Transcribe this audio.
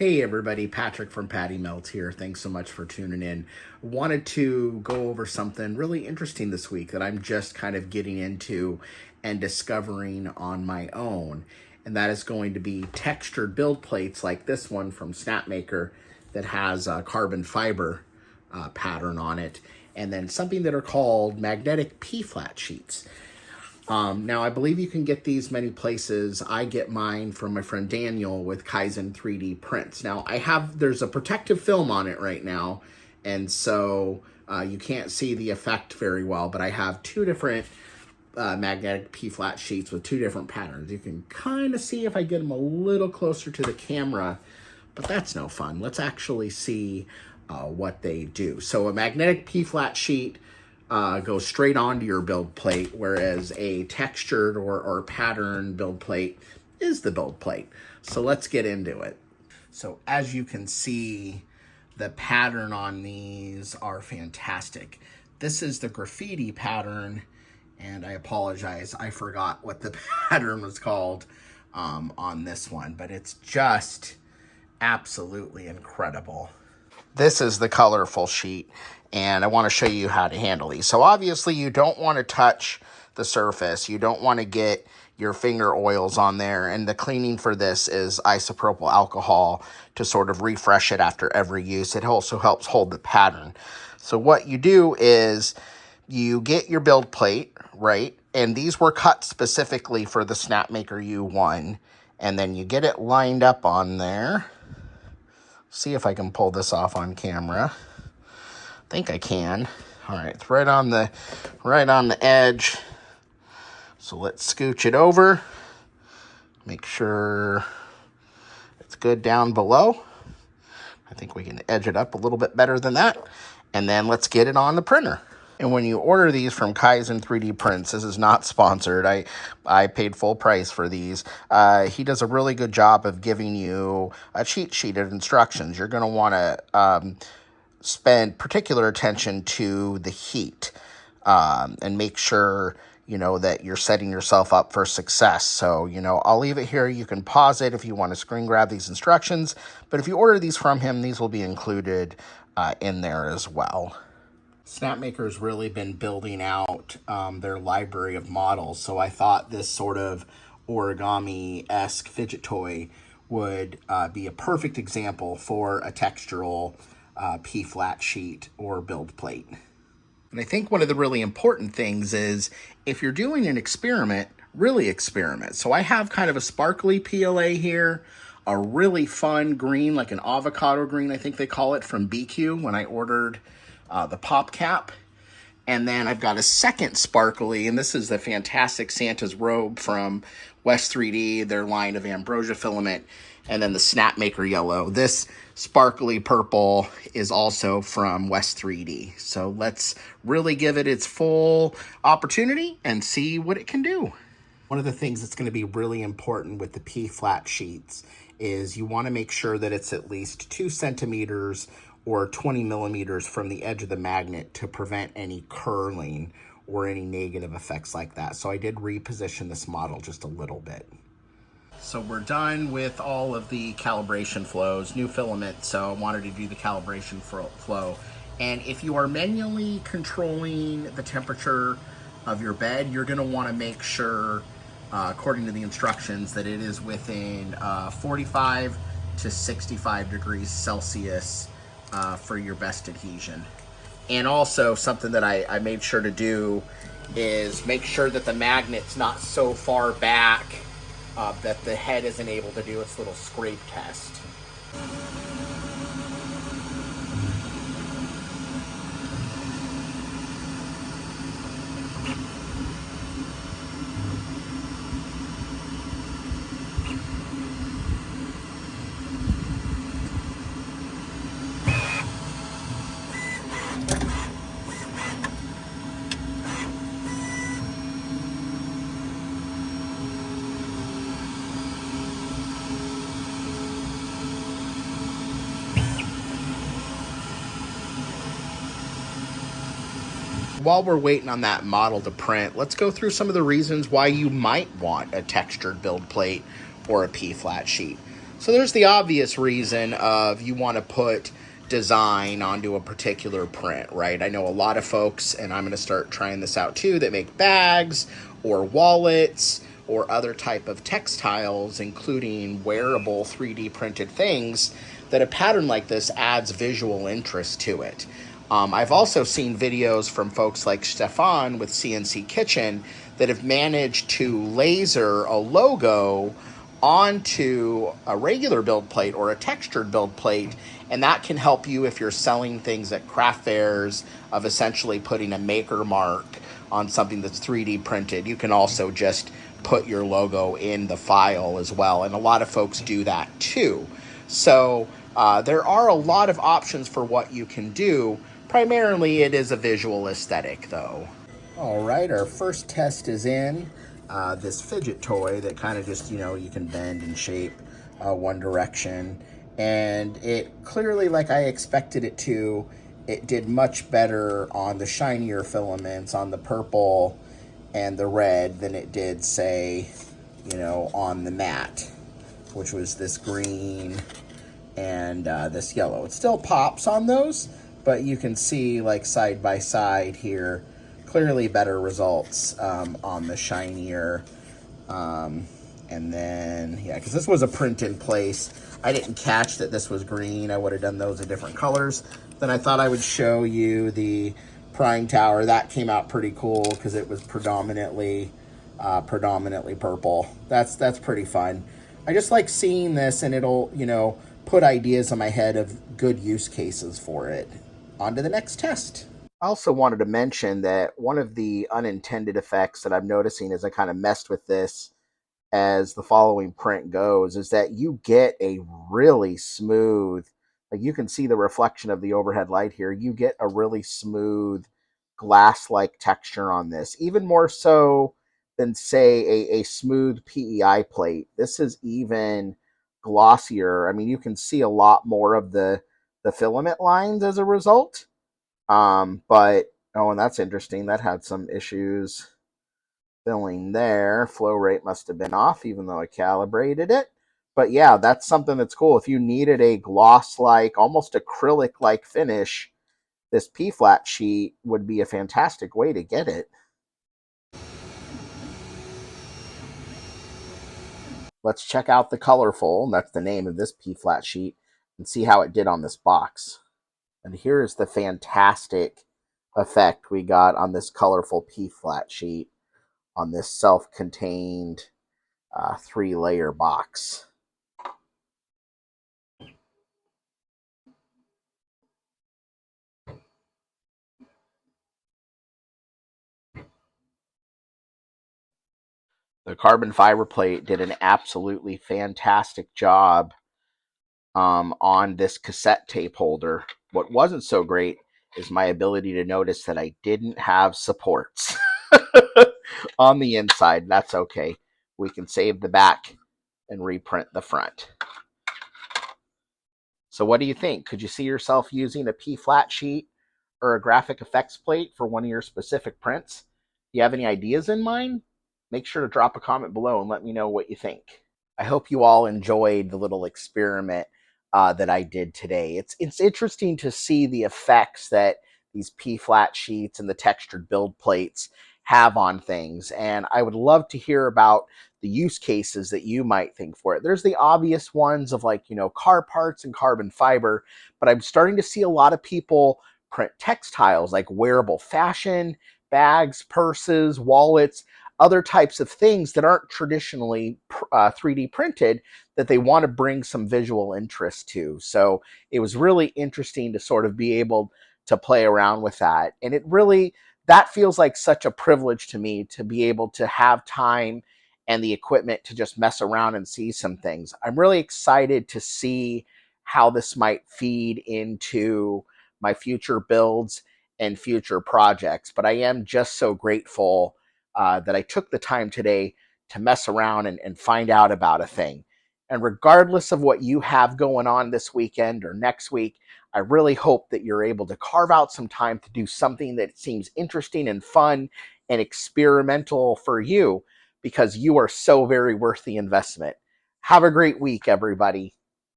Hey everybody, Patrick from Patty Melt here. Thanks so much for tuning in. Wanted to go over something really interesting this week that I'm just kind of getting into and discovering on my own. And that is going to be textured build plates like this one from Snapmaker that has a carbon fiber pattern on it. And then something that are called magnetic P-flat sheets. Now, I believe you can get these many places. I get mine from my friend Daniel with Kaizen 3D prints. Now, there's a protective film on it right now, and so you can't see the effect very well, but I have two different magnetic P-flat sheets with two different patterns. You can kind of see if I get them a little closer to the camera, but that's no fun. Let's actually see what they do. So a magnetic P-flat sheet goes straight onto your build plate, whereas a textured or pattern build plate is the build plate. So let's get into it. So as you can see, the pattern on these are fantastic. This is the graffiti pattern, and I apologize, I forgot what the pattern was called on this one, but it's just absolutely incredible. This is the colorful sheet, and I want to show you how to handle these. So obviously you don't want to touch the surface. You don't want to get your finger oils on there. And the cleaning for this is isopropyl alcohol to sort of refresh it after every use. It also helps hold the pattern. So what you do is you get your build plate, right? And these were cut specifically for the Snapmaker U1. And then you get it lined up on there. See if I can pull this off on camera. I think I can. All right, it's right on the edge. So let's scooch it over. Make sure it's good down below. I think we can edge it up a little bit better than that. And then let's get it on the printer. And when you order these from Kaizen 3D Prints, this is not sponsored. I paid full price for these. He does a really good job of giving you a cheat sheet of instructions. You're going to want to spend particular attention to the heat and make sure, that you're setting yourself up for success. So, I'll leave it here. You can pause it if you want to screen grab these instructions. But if you order these from him, these will be included in there as well. Snapmaker's really been building out their library of models, so I thought this sort of origami-esque fidget toy would be a perfect example for a textural P-flat sheet or build plate. And I think one of the really important things is if you're doing an experiment, really experiment. So I have kind of a sparkly PLA here, a really fun green, like an avocado green, I think they call it, from BQ when I ordered the pop cap. And then I've got a second sparkly, and this is the fantastic Santa's robe from West 3D, their line of ambrosia filament, and then the Snapmaker yellow. This sparkly purple is also from West 3D. So let's really give it its full opportunity and see what it can do. One of the things that's going to be really important with the P-flat sheets is you want to make sure that it's at least 2 centimeters or 20 millimeters from the edge of the magnet to prevent any curling or any negative effects like that. So I did reposition this model just a little bit. So we're done with all of the calibration flows, new filament, so I wanted to do the calibration flow. And if you are manually controlling the temperature of your bed, you're gonna wanna make sure, according to the instructions, that it is within 45 to 65 degrees Celsius for your best adhesion. And also something that I made sure to do is make sure that the magnet's not so far back that the head isn't able to do its little scrape test. While we're waiting on that model to print, let's go through some of the reasons why you might want a textured build plate or a P-flat sheet. So there's the obvious reason of you want to put design onto a particular print, right? I know a lot of folks, and I'm going to start trying this out too, that make bags or wallets or other type of textiles, including wearable 3D printed things, that a pattern like this adds visual interest to it. I've also seen videos from folks like Stefan with CNC Kitchen that have managed to laser a logo onto a regular build plate or a textured build plate, and that can help you if you're selling things at craft fairs, of essentially putting a maker mark on something that's 3D printed. You can also just put your logo in the file as well, and a lot of folks do that too. So there are a lot of options for what you can do. Primarily it is a visual aesthetic though. All right, our first test is in. This fidget toy that kind of just, you can bend and shape one direction. And it clearly, like I expected it to, it did much better on the shinier filaments, on the purple and the red, than it did, say, on the matte, which was this green and this yellow. It still pops on those, but you can see, like, side by side here, clearly better results on the shinier. And then, yeah, because this was a print in place. I didn't catch that this was green. I would have done those in different colors. Then I thought I would show you the prying tower. That came out pretty cool because it was predominantly purple. That's pretty fun. I just like seeing this, and it'll, put ideas in my head of good use cases for it. On to the next test. I also wanted to mention that one of the unintended effects that I'm noticing as I kind of messed with this as the following print goes is that you get a really smooth, like you can see the reflection of the overhead light here, you get a really smooth glass-like texture on this, even more so than, say, a smooth PEI plate. This is even glossier. I mean, you can see a lot more of the filament lines as a result. But, oh, and that's interesting. That had some issues filling there. Flow rate must have been off, even though I calibrated it. But yeah, that's something that's cool. If you needed a gloss-like, almost acrylic-like finish, this P-flat sheet would be a fantastic way to get it. Let's check out the colorful, and that's the name of this P-flat sheet, and see how it did on this box. And here is the fantastic effect we got on this colorful P-flat sheet on this self-contained 3-layer box. The carbon fiber plate did an absolutely fantastic job on this cassette tape holder. What wasn't so great is my ability to notice that I didn't have supports on the inside. That's okay. We can save the back and reprint the front. So what do you think? Could you see yourself using a P-flat sheet or a graphic effects plate for one of your specific prints? Do you have any ideas in mind? Make sure to drop a comment below and let me know what you think. I hope you all enjoyed the little experiment that I did today. It's interesting to see the effects that these P-flat sheets and the textured build plates have on things, and I would love to hear about the use cases that you might think for it. There's the obvious ones of, like, car parts and carbon fiber, but I'm starting to see a lot of people print textiles like wearable fashion, bags, purses, wallets, other types of things that aren't traditionally 3D printed, that they want to bring some visual interest to. So it was really interesting to sort of be able to play around with that. And that feels like such a privilege to me, to be able to have time and the equipment to just mess around and see some things. I'm really excited to see how this might feed into my future builds and future projects. But I am just so grateful that I took the time today to mess around and find out about a thing. And regardless of what you have going on this weekend or next week, I really hope that you're able to carve out some time to do something that seems interesting and fun and experimental for you, because you are so very worth the investment. Have a great week, everybody.